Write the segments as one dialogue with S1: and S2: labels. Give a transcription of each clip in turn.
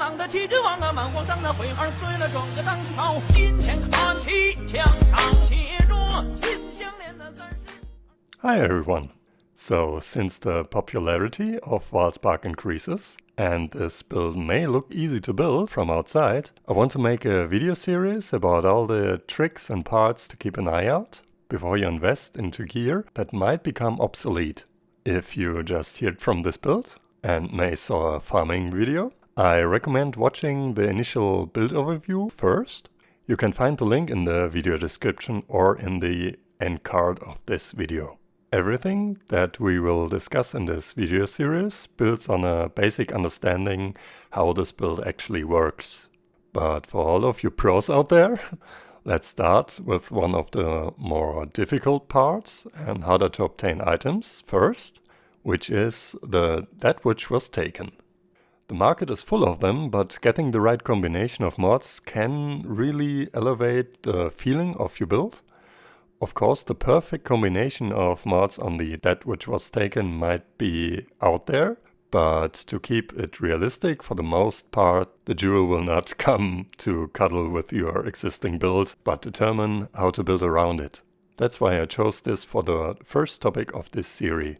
S1: 党的旗帜王啊，满皇上的徽牌随了整个当朝，金钱看齐，墙上写着秦香莲的30。
S2: Hi everyone! So, since the popularity of Vaal Spark increases, and this build may look easy to build from outside, I want to make a video series about all the tricks and parts to keep an eye out before you invest into gear that might become obsolete. If you just heard from this build and may saw a farming video, I recommend watching the initial build overview first. You can find the link in the video description or in the end card of this video. Everything that we will discuss in this video series builds on a basic understanding how this build actually works. But for all of you pros out there, let's start with one of the more difficult parts and harder to obtain items first, which is that which was taken. The market is full of them, but getting the right combination of mods can really elevate the feeling of your build. Of course, the perfect combination of mods on the that which was taken might be out there, but to keep it realistic, for the most part, the jewel will not come to cuddle with your existing build, but determine how to build around it. That's why I chose this for the first topic of this series.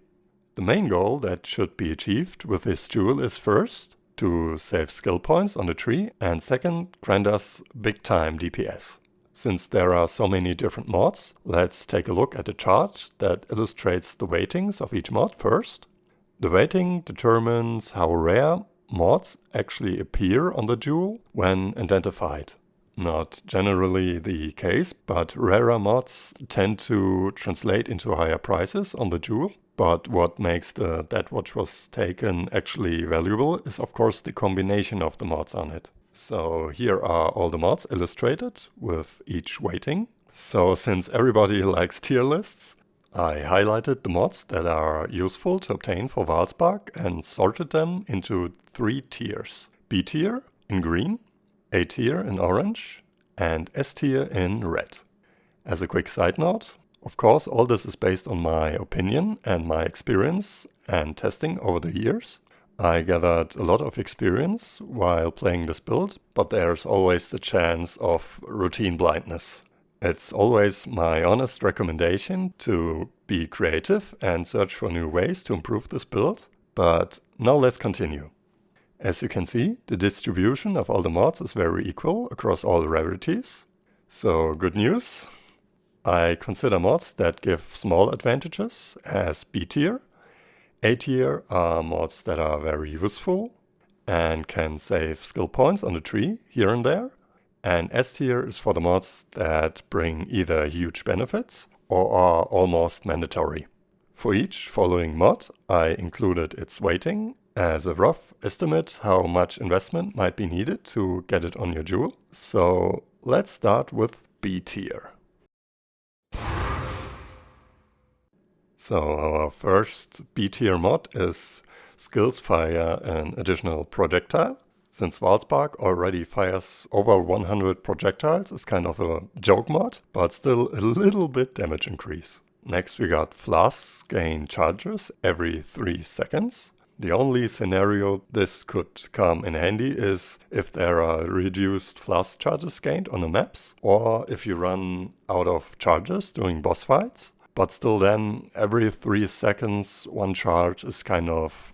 S2: The main goal that should be achieved with this jewel is first, to save skill points on the tree, and second, grant us big time DPS. Since there are so many different mods, let's take a look at a chart that illustrates the weightings of each mod first. The weighting determines how rare mods actually appear on the jewel when identified. Not generally the case, but rarer mods tend to translate into higher prices on the jewel. But what makes that which was taken actually valuable is of course the combination of the mods on it. So here are all the mods illustrated with each weighting. So since everybody likes tier lists, I highlighted the mods that are useful to obtain for Vaal Spark and sorted them into 3 tiers. B tier in green, A tier in orange, and S tier in red. As a quick side note, of course all this is based on my opinion and my experience and testing over the years. I gathered a lot of experience while playing this build, but there's always the chance of routine blindness. It's always my honest recommendation to be creative and search for new ways to improve this build. But now let's continue. As you can see, the distribution of all the mods is very equal across all rarities. So good news. I consider mods that give small advantages as B tier. A tier are mods that are very useful and can save skill points on the tree here and there. And S tier is for the mods that bring either huge benefits or are almost mandatory. For each following mod, I included its weighting as a rough estimate how much investment might be needed to get it on your jewel. So let's start with B tier. So our first B tier mod is Skills Fire an additional projectile. Since Vaal Spark already fires over 100 projectiles, it's kind of a joke mod, but still a little bit damage increase. Next we got Flasks gain charges every 3 seconds. The only scenario this could come in handy is if there are reduced flask charges gained on the maps, or if you run out of charges during boss fights. But still then, every 3 seconds, one charge is kind of...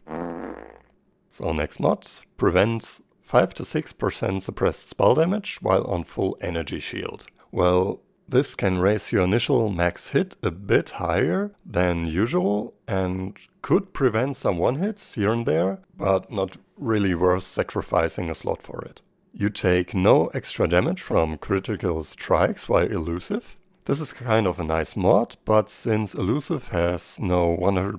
S2: So next mod, prevent 5 to 6% suppressed spell damage while on full energy shield. Well, this can raise your initial max hit a bit higher than usual and could prevent some one-hits here and there, but not really worth sacrificing a slot for it. You take no extra damage from critical strikes while elusive. This is kind of a nice mod, but since elusive has no 100%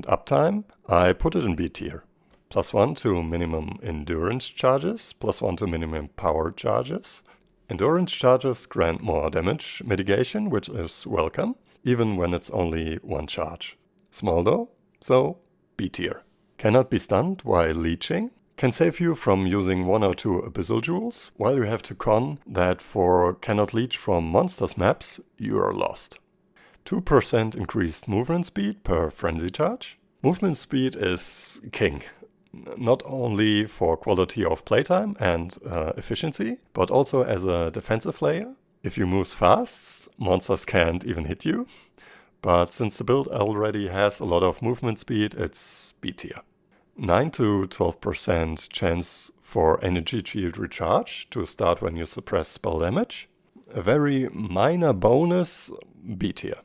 S2: uptime, I put it in B tier. +1 to minimum endurance charges, +1 to minimum power charges. Endurance charges grant more damage mitigation, which is welcome, even when it's only 1 charge. Small though, so B tier. Cannot be stunned while leeching. Can save you from using 1 or 2 abyssal jewels, while you have to con that for cannot leech from monsters maps, you are lost. 2% increased movement speed per frenzy charge. Movement speed is king. not only for quality of playtime and efficiency, but also as a defensive layer. If you move fast, monsters can't even hit you. But since the build already has a lot of movement speed, it's B tier. 9 to 12% chance for energy shield recharge to start when you suppress spell damage. A very minor bonus, B tier.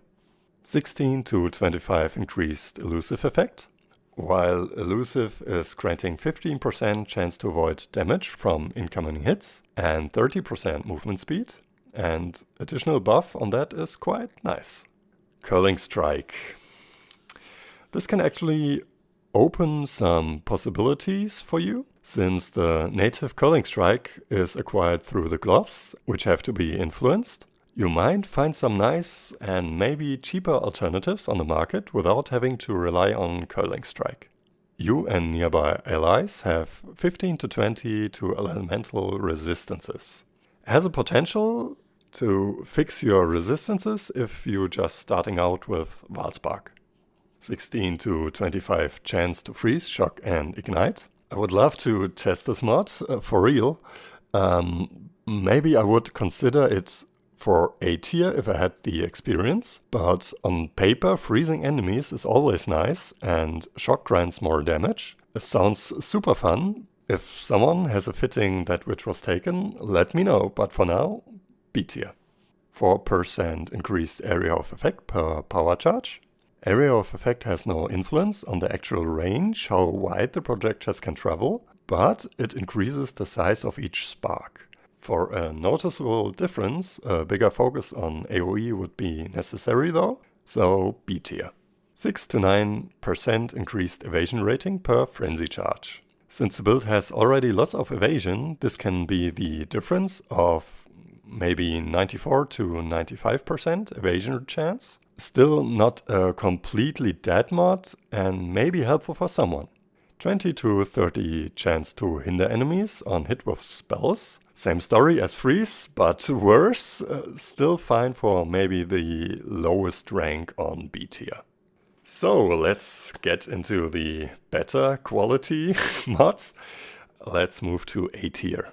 S2: 16 to 25 increased elusive effect. While elusive is granting 15% chance to avoid damage from incoming hits and 30% movement speed. And additional buff on that is quite nice. Curling Strike. This can actually open some possibilities for you, since the native Curling Strike is acquired through the gloves, which have to be influenced. You might find some nice and maybe cheaper alternatives on the market without having to rely on Curling Strike. You and nearby allies have 15 to 20 to elemental resistances. Has a potential to fix your resistances if you're just starting out with Vaal Spark. 16 to 25 chance to freeze, shock and ignite. I would love to test this mod for real. Maybe I would consider it for A tier if I had the experience, but on paper freezing enemies is always nice and shock grants more damage. It sounds super fun. If someone has a fitting that which was taken, let me know, but for now, B tier. 4% increased area of effect per power charge. Area of effect has no influence on the actual range, how wide the projectiles can travel, but it increases the size of each spark. For a noticeable difference, a bigger focus on AoE would be necessary though, so B tier. 6 to 9% increased evasion rating per frenzy charge. Since the build has already lots of evasion, this can be the difference of maybe 94 to 95% evasion chance. Still not a completely dead mod and maybe helpful for someone. 20 to 30 chance to hinder enemies on hit with spells. Same story as freeze, but worse. Still fine for maybe the lowest rank on B tier. So let's get into the better quality mods. Let's move to A tier.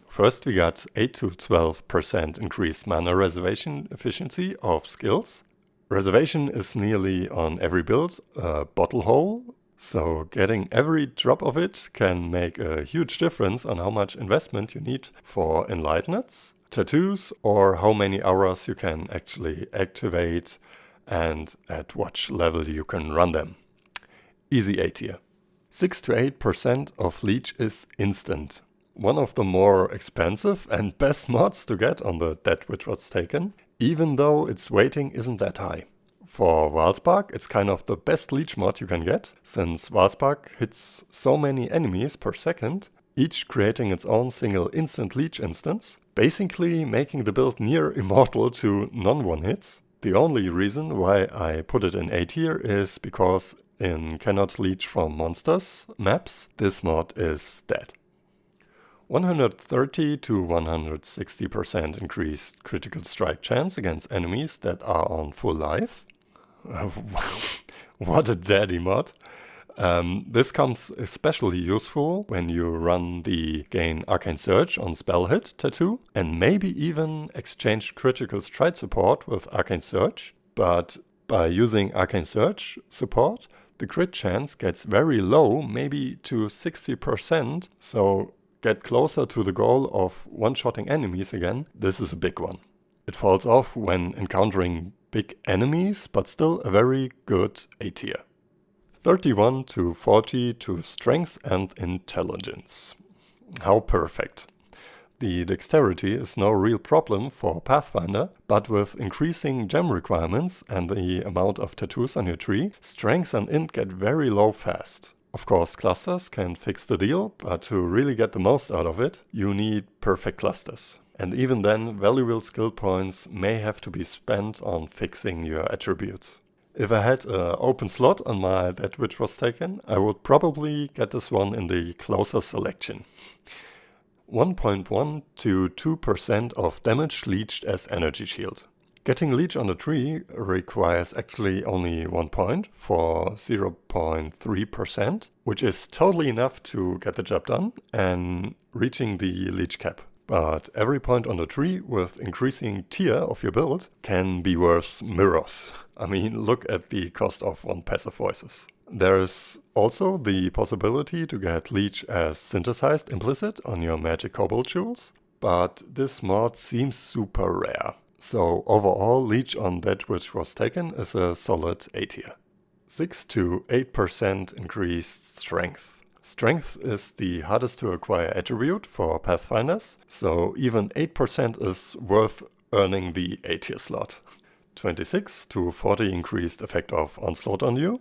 S2: First we got 8 to 12% increased mana reservation efficiency of skills. Reservation is nearly on every build a bottle hole, so getting every drop of it can make a huge difference on how much investment you need for enlightenments, tattoos, or how many auras you can actually activate and at what level you can run them. Easy A tier. 6 to 8% of leech is instant. One of the more expensive and best mods to get on the that which was taken, even though its weighting isn't that high. For Vaal Spark, it's kind of the best leech mod you can get, since Vaal Spark hits so many enemies per second, each creating its own single instant leech instance, basically making the build near immortal to non-one hits. The only reason why I put it in A tier is because in Cannot Leech from Monsters maps, this mod is dead. 130 to 160% increased critical strike chance against enemies that are on full life. What a daddy mod. This comes especially useful when you run the gain Arcane Surge on spell hit tattoo and maybe even exchange critical strike support with Arcane Surge. But by using Arcane Surge support, the crit chance gets very low, maybe to 60%, so get closer to the goal of one-shotting enemies again. This is a big one. It falls off when encountering big enemies, but still a very good A tier. 31 to 40 to strength and intelligence. How perfect. The dexterity is no real problem for Pathfinder, but with increasing gem requirements and the amount of tattoos on your tree, strength and int get very low fast. Of course, clusters can fix the deal, but to really get the most out of it, you need perfect clusters. And even then, valuable skill points may have to be spent on fixing your attributes. If I had an open slot on my that which was taken, I would probably get this one in the closer selection. 1.1 to 2% of damage leached as energy shield. Getting leech on the tree requires actually only 1 point for 0.3%, which is totally enough to get the job done and reaching the leech cap. But every point on the tree with increasing tier of your build can be worth mirrors. I mean, look at the cost of 1 passive voices. There is also the possibility to get leech as synthesized implicit on your magic kobold jewels, but this mod seems super rare. So overall, leech on that which was taken is a solid A tier. 6 to 8% increased strength. Strength is the hardest to acquire attribute for Pathfinders, so even 8% is worth earning the A tier slot. 26 to 40 increased effect of Onslaught on you.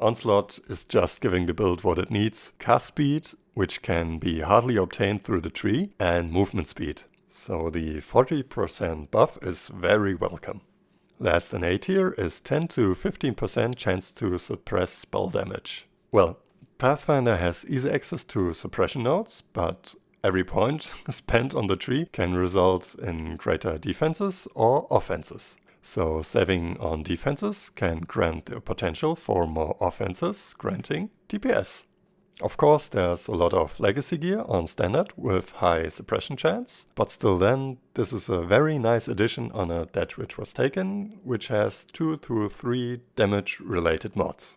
S2: Onslaught is just giving the build what it needs: cast speed, which can be hardly obtained through the tree, and movement speed. So the 40% buff is very welcome. Last in A tier is 10 to 15% chance to suppress spell damage. Well, Pathfinder has easy access to suppression nodes, but every point spent on the tree can result in greater defenses or offenses. So saving on defenses can grant the potential for more offenses, granting DPS. Of course, there's a lot of legacy gear on standard with high suppression chance, but still then, this is a very nice addition on a that which was taken, which has 2 to 3 damage related mods.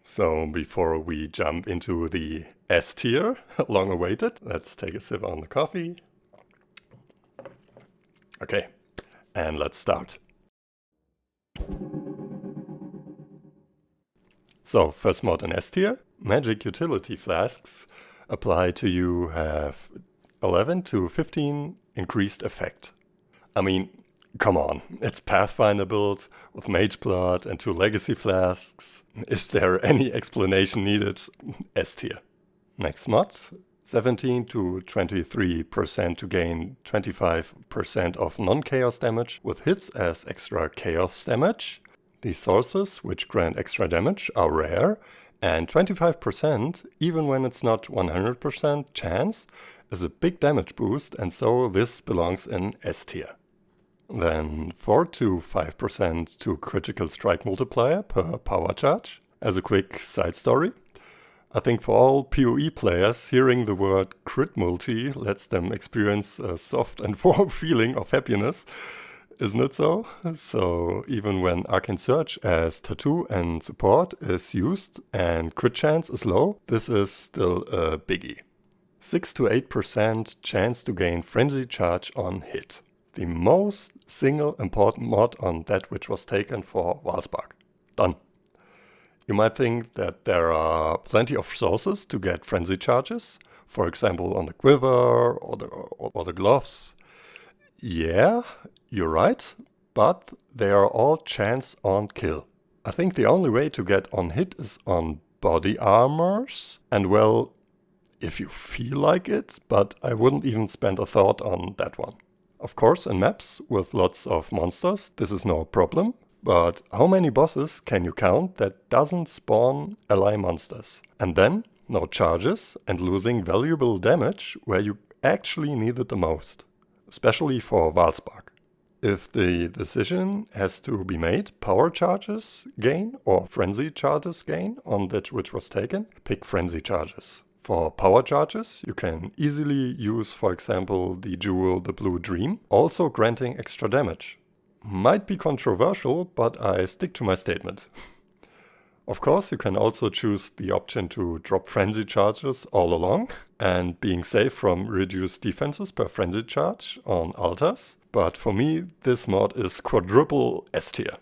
S2: So before we jump into the S tier, long awaited, let's take a sip on the coffee. Okay, and let's start. So, first mod in S tier. Magic utility flasks apply to you have 11 to 15 increased effect. I mean, come on, it's Pathfinder build with Mage Blood and 2 legacy flasks. Is there any explanation needed? S tier. Next mod, 17 to 23% to gain 25% of non-chaos damage with hits as extra chaos damage. These sources, which grant extra damage, are rare, and 25%, even when it's not 100% chance, is a big damage boost, and so this belongs in S tier. Then 4 to 5% to critical strike multiplier per power charge. As a quick side story, I think for all POE players, hearing the word crit multi lets them experience a soft and warm feeling of happiness. Isn't it so? So even when Arcane Surge as tattoo and support is used and crit chance is low, this is still a biggie. 6 to 8% chance to gain Frenzy Charge on hit. The most single important mod on that which was taken for Vaal Spark. Done. You might think that there are plenty of sources to get Frenzy Charges, for example on the quiver or the gloves. Yeah, you're right, but they are all chance on kill. I think the only way to get on hit is on body armors, and well, if you feel like it, but I wouldn't even spend a thought on that one. Of course, in maps with lots of monsters, this is no problem, but how many bosses can you count that doesn't spawn ally monsters? And then, no charges and losing valuable damage where you actually need it the most. Especially for Vaal Spark. If the decision has to be made, power charges gain or frenzy charges gain on that which was taken, pick frenzy charges. For power charges, you can easily use, for example, the jewel The Blue Dream, also granting extra damage. Might be controversial, but I stick to my statement. Of course, you can also choose the option to drop frenzy charges all along and being safe from reduced defenses per frenzy charge on altars. But for me, this mod is quadruple S tier.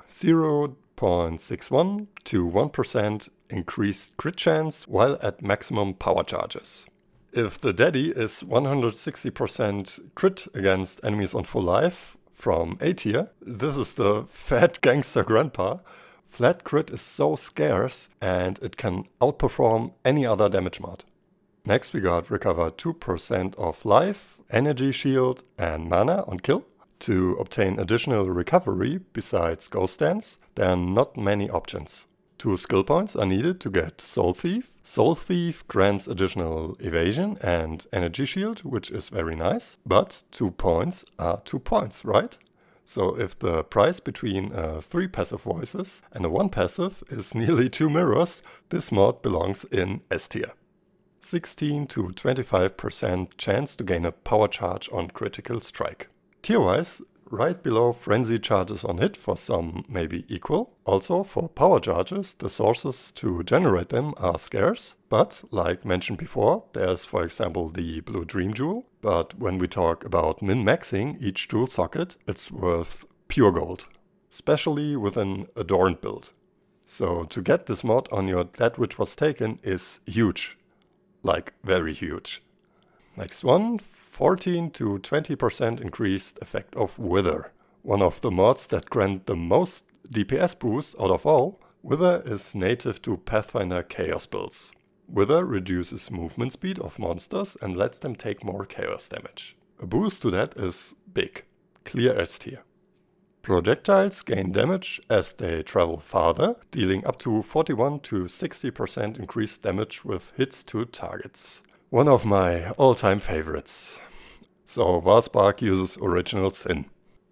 S2: 0.61 to 1% increased crit chance while at maximum power charges. If the daddy is 160% crit against enemies on full life from A tier, this is the fat gangster grandpa. Flat crit is so scarce and it can outperform any other damage mod. Next we got recover 2% of life, energy shield and mana on kill. To obtain additional recovery besides Ghost Dance, there are not many options. 2 skill points are needed to get Soul Thief. Soul Thief grants additional evasion and energy shield, which is very nice, but 2 points are 2 points, right? So if the price between 3 passive voices and a 1 passive is nearly 2 mirrors, this mod belongs in S tier. 16 to 25% chance to gain a power charge on critical strike. Tier-wise, right below frenzy charges on hit for some maybe equal. Also for power charges, the sources to generate them are scarce, but like mentioned before, there's for example the blue dream jewel. But when we talk about min-maxing each jewel socket, it's worth pure gold, especially with an adorned build. So to get this mod on your That Which Was Taken is huge. Like very huge. Next one, 14 to 20% increased effect of Wither. One of the mods that grant the most DPS boost out of all, Wither is native to Pathfinder Chaos builds. Wither reduces movement speed of monsters and lets them take more chaos damage. A boost to that is big, clear S tier. Projectiles gain damage as they travel farther, dealing up to 41 to 60% increased damage with hits to targets. One of my all-time favorites. So Vaal Spark uses Original Sin.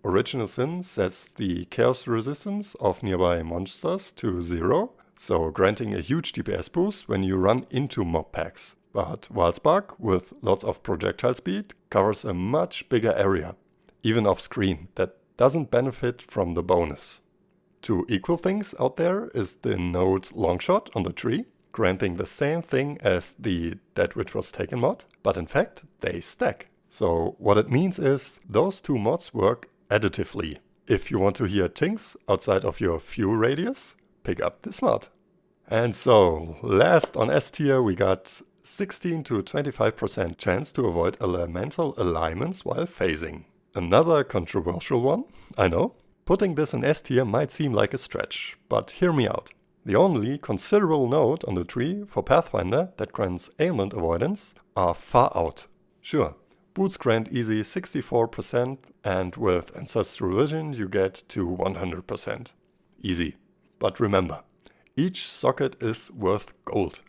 S2: Original Sin sets the chaos resistance of nearby monsters to 0, so granting a huge DPS boost when you run into mob packs. But Vaal Spark, with lots of projectile speed, covers a much bigger area, even off screen, that doesn't benefit from the bonus. Two equal things out there is the node Longshot on the tree, granting the same thing as the That Which Was Taken mod, but in fact they stack. So what it means is those two mods work additively. If you want to hear things outside of your view radius, pick up this mod. And so last on S tier we got 16 to 25% chance to avoid elemental alignments while phasing. Another controversial one, I know. Putting this in S tier might seem like a stretch, but hear me out. The only considerable node on the tree for Pathfinder that grants ailment avoidance are far out. Sure, boots grant easy 64%, and with Ancestral Vision you get to 100%. Easy. But remember, each socket is worth gold.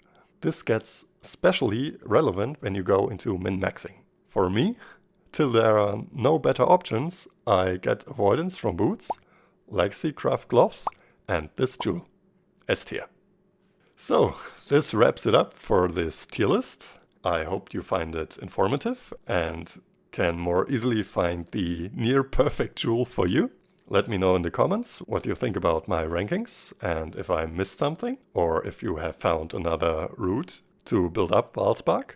S2: This gets especially relevant when you go into min-maxing. For me, till there are no better options, I get avoidance from boots, Legacy Craft gloves, and this jewel. S tier. So, this wraps it up for this tier list. I hope you find it informative and can more easily find the near perfect jewel for you. Let me know in the comments what you think about my rankings and if I missed something or if you have found another route to build up Vaal Spark.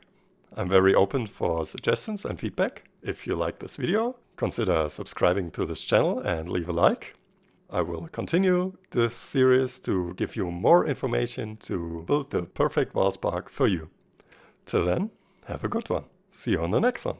S2: I'm very open for suggestions and feedback. If you like this video, consider subscribing to this channel and leave a like. I will continue this series to give you more information to build the perfect Vaal Spark for you. Till then, have a good one. See you on the next one.